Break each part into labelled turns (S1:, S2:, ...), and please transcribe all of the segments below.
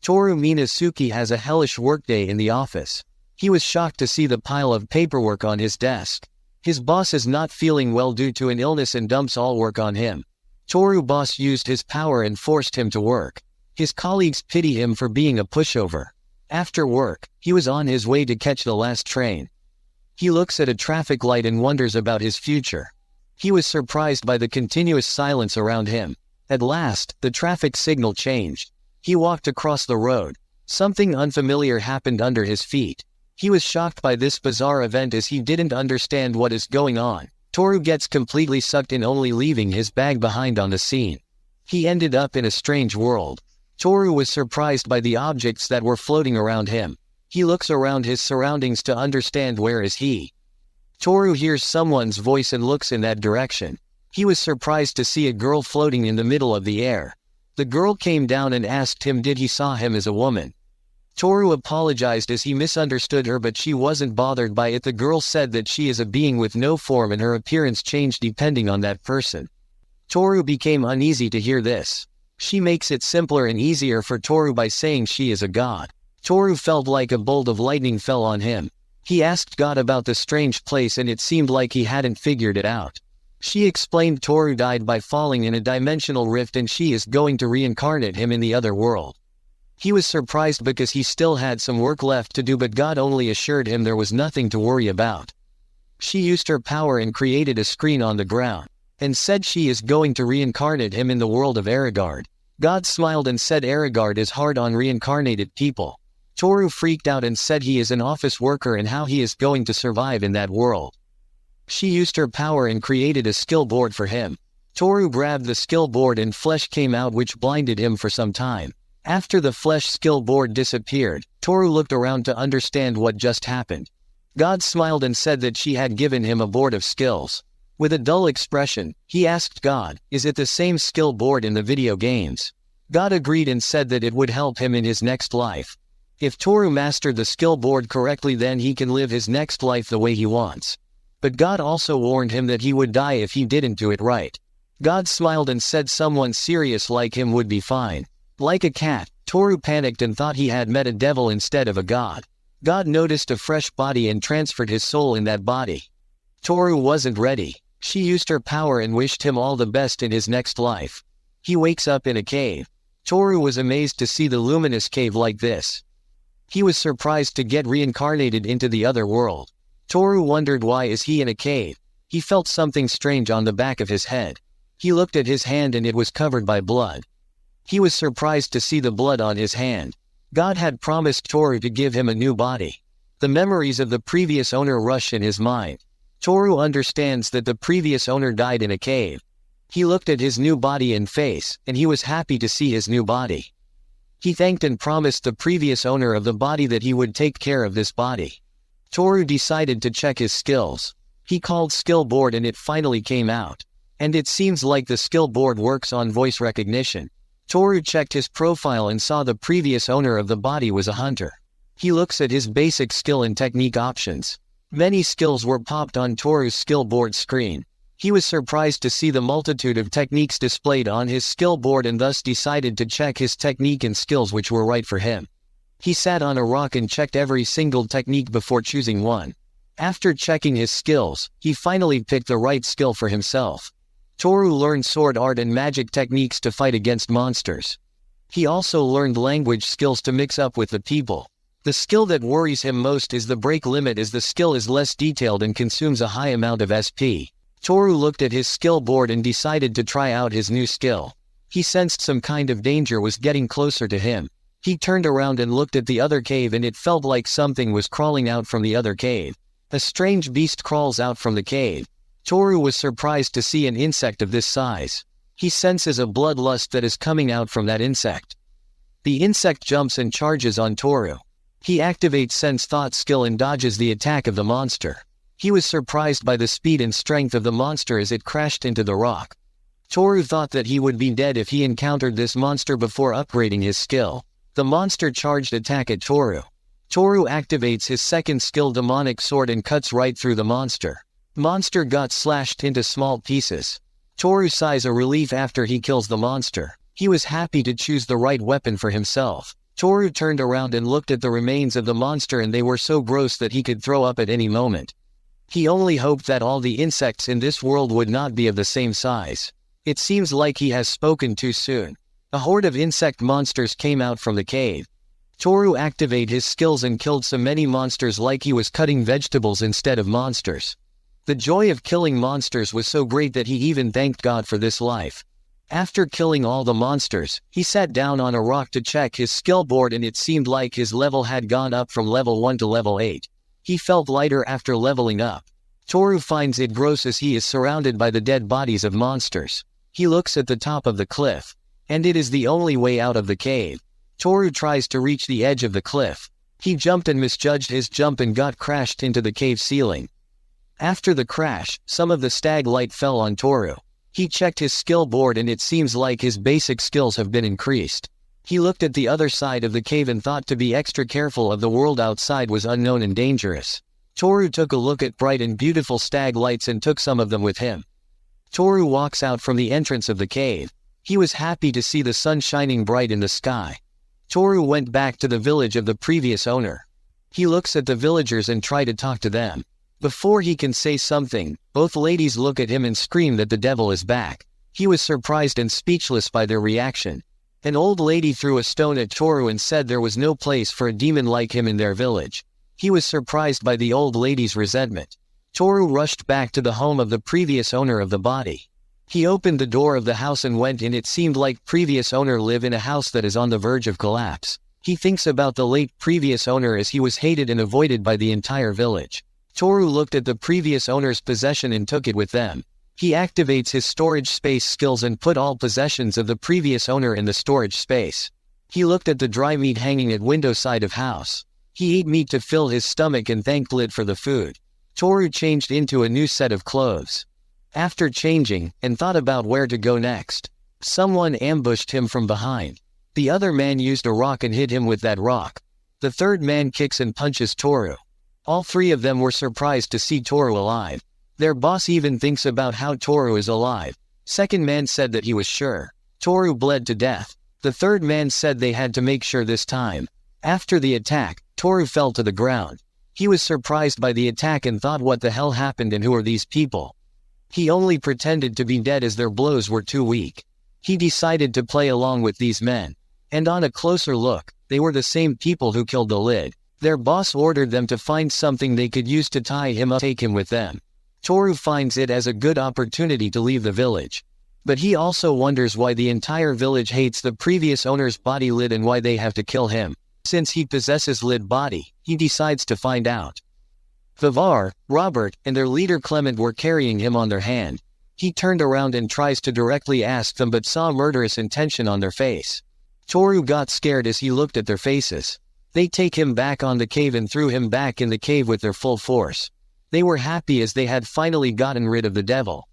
S1: Toru Minazuki has a hellish workday in the office. He was shocked to see the pile of paperwork on his desk. His boss is not feeling well due to an illness and dumps all work on him. Toru boss used his power and forced him to work. His colleagues pity him for being a pushover. After work, he was on his way to catch the last train. He looks at a traffic light and wonders about his future. He was surprised by the continuous silence around him. At last, the traffic signal changed. He walked across the road. Something unfamiliar happened under his feet. He was shocked by this bizarre event as he didn't understand what is going on. Toru gets completely sucked in, only leaving his bag behind on the scene. He ended up in a strange world. Toru was surprised by the objects that were floating around him. He looks around his surroundings to understand where is he. Toru hears someone's voice and looks in that direction. He was surprised to see a girl floating in the middle of the air. The girl came down and asked him did he saw him as a woman. Toru apologized as he misunderstood her, but she wasn't bothered by it. The girl said that she is a being with no form and her appearance changed depending on that person. Toru became uneasy to hear this. She makes it simpler and easier for Toru by saying she is a god. Toru felt like a bolt of lightning fell on him. He asked God about the strange place and it seemed like he hadn't figured it out. She explained Toru died by falling in a dimensional rift and she is going to reincarnate him in the other world. He was surprised because he still had some work left to do, but God only assured him there was nothing to worry about. She used her power and created a screen on the ground, and said she is going to reincarnate him in the world of Aragard. God smiled and said Aragard is hard on reincarnated people. Toru freaked out and said he is an office worker and how he is going to survive in that world. She used her power and created a skill board for him. Toru grabbed the skill board and flesh came out which blinded him for some time. After the flesh skill board disappeared, Toru looked around to understand what just happened. God smiled and said that she had given him a board of skills. With a dull expression, he asked God, is it the same skill board in the video games? God agreed and said that it would help him in his next life. If Toru mastered the skill board correctly, then he can live his next life the way he wants. But God also warned him that he would die if he didn't do it right. God smiled and said someone serious like him would be fine. Like a cat, Toru panicked and thought he had met a devil instead of a god. God noticed a fresh body and transferred his soul in that body. Toru wasn't ready. She used her power and wished him all the best in his next life. He wakes up in a cave. Toru was amazed to see the luminous cave like this. He was surprised to get reincarnated into the other world. Toru wondered why is he in a cave. He felt something strange on the back of his head. He looked at his hand and it was covered by blood. He was surprised to see the blood on his hand. God had promised Toru to give him a new body. The memories of the previous owner rush in his mind. Toru understands that the previous owner died in a cave. He looked at his new body and face, and he was happy to see his new body. He thanked and promised the previous owner of the body that he would take care of this body. Toru decided to check his skills. He called skill board and it finally came out. And it seems like the skill board works on voice recognition. Toru checked his profile and saw the previous owner of the body was a hunter. He looks at his basic skill and technique options. Many skills were popped on Toru's skill board screen. He was surprised to see the multitude of techniques displayed on his skill board and thus decided to check his technique and skills which were right for him. He sat on a rock and checked every single technique before choosing one. After checking his skills, he finally picked the right skill for himself. Toru learned sword art and magic techniques to fight against monsters. He also learned language skills to mix up with the people. The skill that worries him most is the break limit, as the skill is less detailed and consumes a high amount of SP. Toru looked at his skill board and decided to try out his new skill. He sensed some kind of danger was getting closer to him. He turned around and looked at the other cave and it felt like something was crawling out from the other cave. A strange beast crawls out from the cave. Toru was surprised to see an insect of this size. He senses a bloodlust that is coming out from that insect. The insect jumps and charges on Toru. He activates Sense Thought skill and dodges the attack of the monster. He was surprised by the speed and strength of the monster as it crashed into the rock. Toru thought that he would be dead if he encountered this monster before upgrading his skill. The monster charged attack at Toru. Toru activates his second skill, Demonic Sword, and cuts right through the monster. Monster got slashed into small pieces. Toru sighs a relief after he kills the monster. He was happy to choose the right weapon for himself. Toru turned around and looked at the remains of the monster, and they were so gross that he could throw up at any moment. He only hoped that all the insects in this world would not be of the same size. It seems like he has spoken too soon. A horde of insect monsters came out from the cave. Toru activated his skills and killed so many monsters like he was cutting vegetables instead of monsters. The joy of killing monsters was so great that he even thanked God for this life. After killing all the monsters, he sat down on a rock to check his skill board, and it seemed like his level had gone up from level 1 to level 8. He felt lighter after leveling up. Toru finds it gross as he is surrounded by the dead bodies of monsters. He looks at the top of the cliff, and it is the only way out of the cave. Toru tries to reach the edge of the cliff. He jumped and misjudged his jump and got crashed into the cave ceiling. After the crash, some of the stag light fell on Toru. He checked his skill board and it seems like his basic skills have been increased. He looked at the other side of the cave and thought to be extra careful of the world outside was unknown and dangerous. Toru took a look at bright and beautiful stag lights and took some of them with him. Toru walks out from the entrance of the cave. He was happy to see the sun shining bright in the sky. Toru went back to the village of the previous owner. He looks at the villagers and tries to talk to them. Before he can say something, both ladies look at him and scream that the devil is back. He was surprised and speechless by their reaction. An old lady threw a stone at Toru and said there was no place for a demon like him in their village. He was surprised by the old lady's resentment. Toru rushed back to the home of the previous owner of the body. He opened the door of the house and went in. It seemed like previous owner live in a house that is on the verge of collapse. He thinks about the late previous owner as he was hated and avoided by the entire village. Toru looked at the previous owner's possession and took it with them. He activates his storage space skills and put all possessions of the previous owner in the storage space. He looked at the dry meat hanging at window side of house. He ate meat to fill his stomach and thanked Lid for the food. Toru changed into a new set of clothes. After changing, and thought about where to go next, someone ambushed him from behind. The other man used a rock and hit him with that rock. The third man kicks and punches Toru. All three of them were surprised to see Toru alive. Their boss even thinks about how Toru is alive. Second man said that he was sure. Toru bled to death. The third man said they had to make sure this time. After the attack, Toru fell to the ground. He was surprised by the attack and thought what the hell happened and who are these people? He only pretended to be dead as their blows were too weak. He decided to play along with these men. And on a closer look, they were the same people who killed the Lid. Their boss ordered them to find something they could use to tie him up, take him with them. Toru finds it as a good opportunity to leave the village. But he also wonders why the entire village hates the previous owner's body Lid and why they have to kill him. Since he possesses Lid body, he decides to find out. Vivar, Robert, and their leader Clement were carrying him on their hand. He turned around and tries to directly ask them but saw murderous intention on their face. Toru got scared as he looked at their faces. They take him back on the cave and threw him back in the cave with their full force. They were happy as they had finally gotten rid of the devil.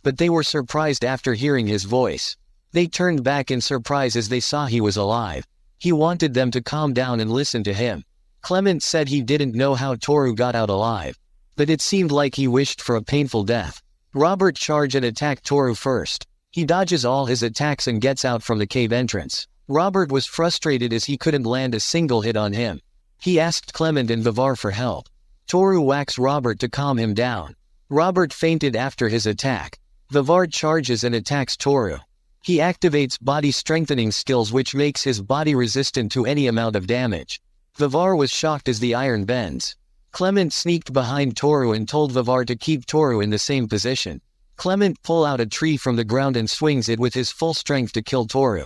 S1: But they were surprised after hearing his voice. They turned back in surprise as they saw he was alive. He wanted them to calm down and listen to him. Clement said he didn't know how Toru got out alive. But it seemed like he wished for a painful death. Robert charged and attacked Toru first. He dodges all his attacks and gets out from the cave entrance. Robert was frustrated as he couldn't land a single hit on him. He asked Clement and Vivar for help. Toru whacks Robert to calm him down. Robert fainted after his attack. Vivar charges and attacks Toru. He activates body strengthening skills which makes his body resistant to any amount of damage. Vivar was shocked as the iron bends. Clement sneaked behind Toru and told Vivar to keep Toru in the same position. Clement pulls out a tree from the ground and swings it with his full strength to kill Toru.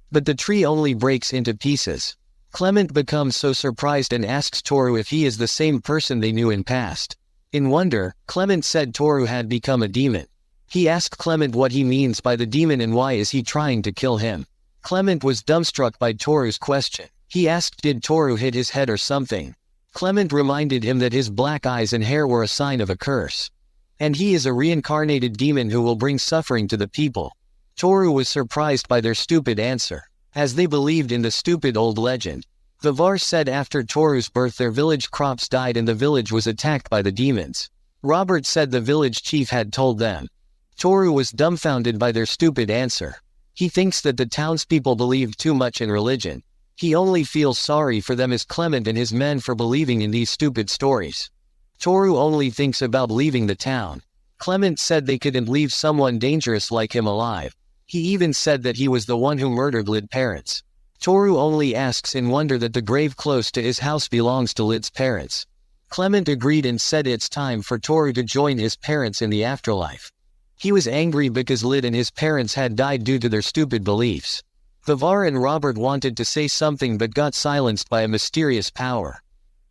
S1: But the tree only breaks into pieces. Clement becomes so surprised and asks Toru if he is the same person they knew in past. In wonder, Clement said Toru had become a demon. He asked Clement what he means by the demon and why is he trying to kill him. Clement was dumbstruck by Toru's question. He asked did Toru hit his head or something. Clement reminded him that his black eyes and hair were a sign of a curse. And he is a reincarnated demon who will bring suffering to the people. Toru was surprised by their stupid answer, as they believed in the stupid old legend. Vivar said after Toru's birth their village crops died and the village was attacked by the demons. Robert said the village chief had told them. Toru was dumbfounded by their stupid answer. He thinks that the townspeople believed too much in religion. He only feels sorry for them as Clement and his men for believing in these stupid stories. Toru only thinks about leaving the town. Clement said they couldn't leave someone dangerous like him alive. He even said that he was the one who murdered Lid's parents. Toru only asks in wonder that the grave close to his house belongs to Lid's parents. Clement agreed and said it's time for Toru to join his parents in the afterlife. He was angry because Lid and his parents had died due to their stupid beliefs. Vivar and Robert wanted to say something but got silenced by a mysterious power.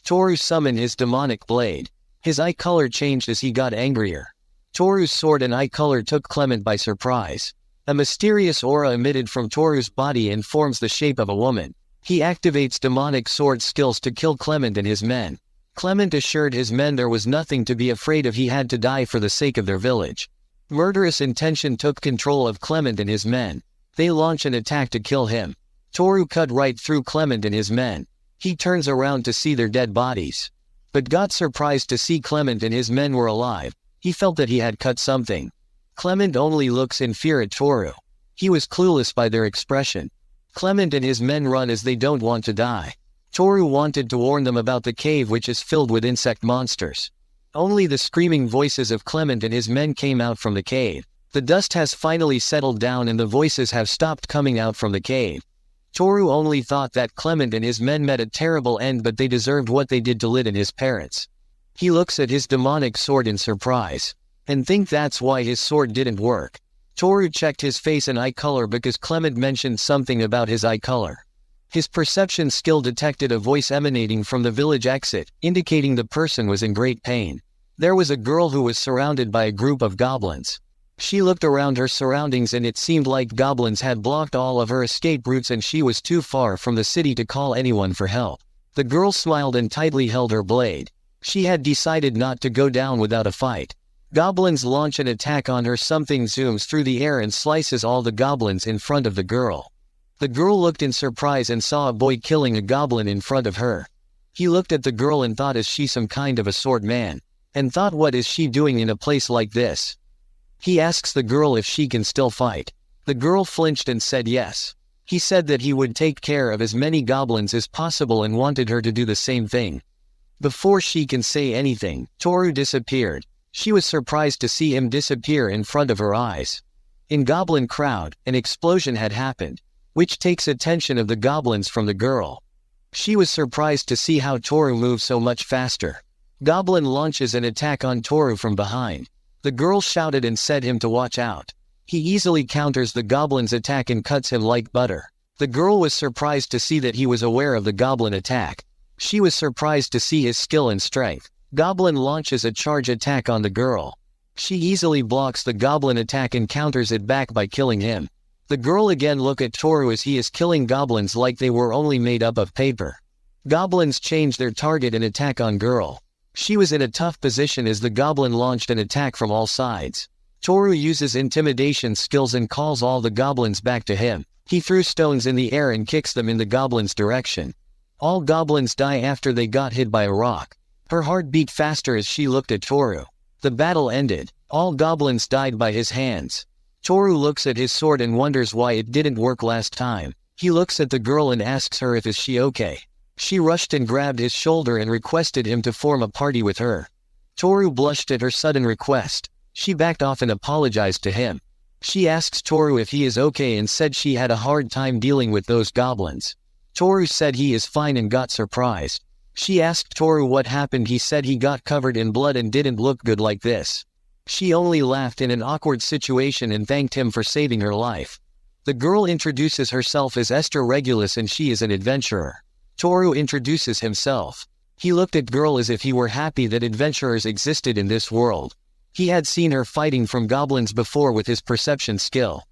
S1: Toru summoned his demonic blade. His eye color changed as he got angrier. Toru's sword and eye color took Clement by surprise. A mysterious aura emitted from Toru's body and forms the shape of a woman. He activates demonic sword skills to kill Clement and his men. Clement assured his men there was nothing to be afraid of, he had to die for the sake of their village. Murderous intention took control of Clement and his men. They launch an attack to kill him. Toru cut right through Clement and his men. He turns around to see their dead bodies. But got surprised to see Clement and his men were alive. He felt that he had cut something. Clement only looks in fear at Toru. He was clueless by their expression. Clement and his men run as they don't want to die. Toru wanted to warn them about the cave which is filled with insect monsters. Only the screaming voices of Clement and his men came out from the cave. The dust has finally settled down and the voices have stopped coming out from the cave. Toru only thought that Clement and his men met a terrible end, but they deserved what they did to Lid and his parents. He looks at his demonic sword in surprise. And think that's why his sword didn't work. Toru checked his face and eye color because Clement mentioned something about his eye color. His perception skill detected a voice emanating from the village exit, indicating the person was in great pain. There was a girl who was surrounded by a group of goblins. She looked around her surroundings and it seemed like goblins had blocked all of her escape routes and she was too far from the city to call anyone for help. The girl smiled and tightly held her blade. She had decided not to go down without a fight. Goblins launch an attack on her. Something zooms through the air and slices all the goblins in front of the girl. The girl looked in surprise and saw a boy killing a goblin in front of her. He looked at the girl and thought, is she some kind of a swordman? And thought, what is she doing in a place like this? He asks the girl if she can still fight. The girl flinched and said yes. He said that he would take care of as many goblins as possible and wanted her to do the same thing. Before she can say anything, Toru disappeared. She was surprised to see him disappear in front of her eyes. In goblin crowd, an explosion had happened, which takes attention of the goblins from the girl. She was surprised to see how Toru moved so much faster. Goblin launches an attack on Toru from behind. The girl shouted and said him to watch out. He easily counters the goblin's attack and cuts him like butter. The girl was surprised to see that he was aware of the goblin attack. She was surprised to see his skill and strength. Goblin launches a charge attack on the girl. She easily blocks the goblin attack and counters it back by killing him. The girl again look at Toru as he is killing goblins like they were only made up of paper. Goblins change their target and attack on girl. She was in a tough position as the goblin launched an attack from all sides. Toru uses intimidation skills and calls all the goblins back to him. He threw stones in the air and kicks them in the goblins' direction. All goblins die after they got hit by a rock. Her heart beat faster as she looked at Toru. The battle ended. All goblins died by his hands. Toru looks at his sword and wonders why it didn't work last time. He looks at the girl and asks her if is she okay. She rushed and grabbed his shoulder and requested him to form a party with her. Toru blushed at her sudden request. She backed off and apologized to him. She asks Toru if he is okay and said she had a hard time dealing with those goblins. Toru said he is fine and got surprised. She asked Toru what happened. He said he got covered in blood and didn't look good like this. She only laughed in an awkward situation and thanked him for saving her life. The girl introduces herself as Esther Regulus and she is an adventurer. Toru introduces himself. He looked at girl as if he were happy that adventurers existed in this world. He had seen her fighting from goblins before with his perception skill.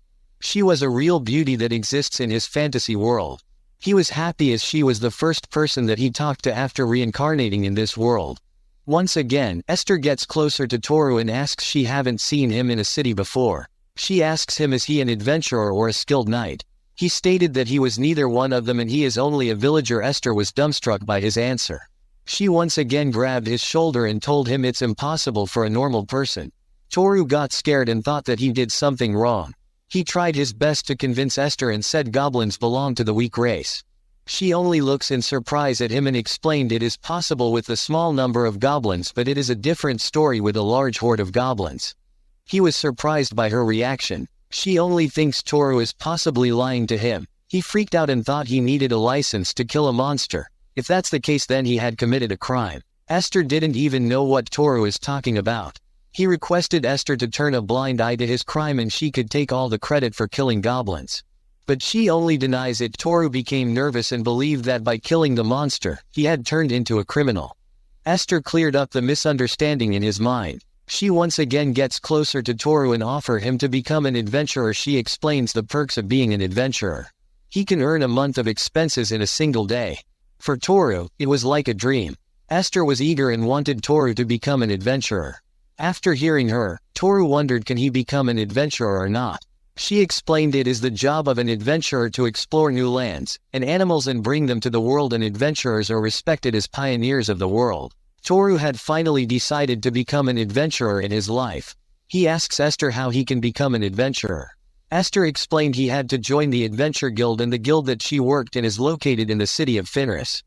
S1: She was a real beauty that exists in his fantasy world. He was happy as she was the first person that he talked to after reincarnating in this world. Once again, Esther gets closer to Toru and asks she haven't seen him in a city before. She asks him is he an adventurer or a skilled knight. He stated that he was neither one of them and he is only a villager. Esther was dumbstruck by his answer. She once again grabbed his shoulder and told him it's impossible for a normal person. Toru got scared and thought that he did something wrong. He tried his best to convince Esther and said goblins belong to the weak race. She only looks in surprise at him and explained it is possible with the small number of goblins, but it is a different story with a large horde of goblins. He was surprised by her reaction. She only thinks Toru is possibly lying to him. He freaked out and thought he needed a license to kill a monster. If that's the case, then he had committed a crime. Esther didn't even know what Toru is talking about. He requested Esther to turn a blind eye to his crime and she could take all the credit for killing goblins. But she only denies it. Toru became nervous and believed that by killing the monster, he had turned into a criminal. Esther cleared up the misunderstanding in his mind. She once again gets closer to Toru and offers him to become an adventurer. She explains the perks of being an adventurer. He can earn a month of expenses in a single day. For Toru, it was like a dream. Esther was eager and wanted Toru to become an adventurer. After hearing her, Toru wondered, can he become an adventurer or not? She explained it is the job of an adventurer to explore new lands and animals and bring them to the world, and adventurers are respected as pioneers of the world. Toru had finally decided to become an adventurer in his life. He asks Esther how he can become an adventurer. Esther explained he had to join the Adventure Guild, and the guild that she worked in is located in the city of Fenris.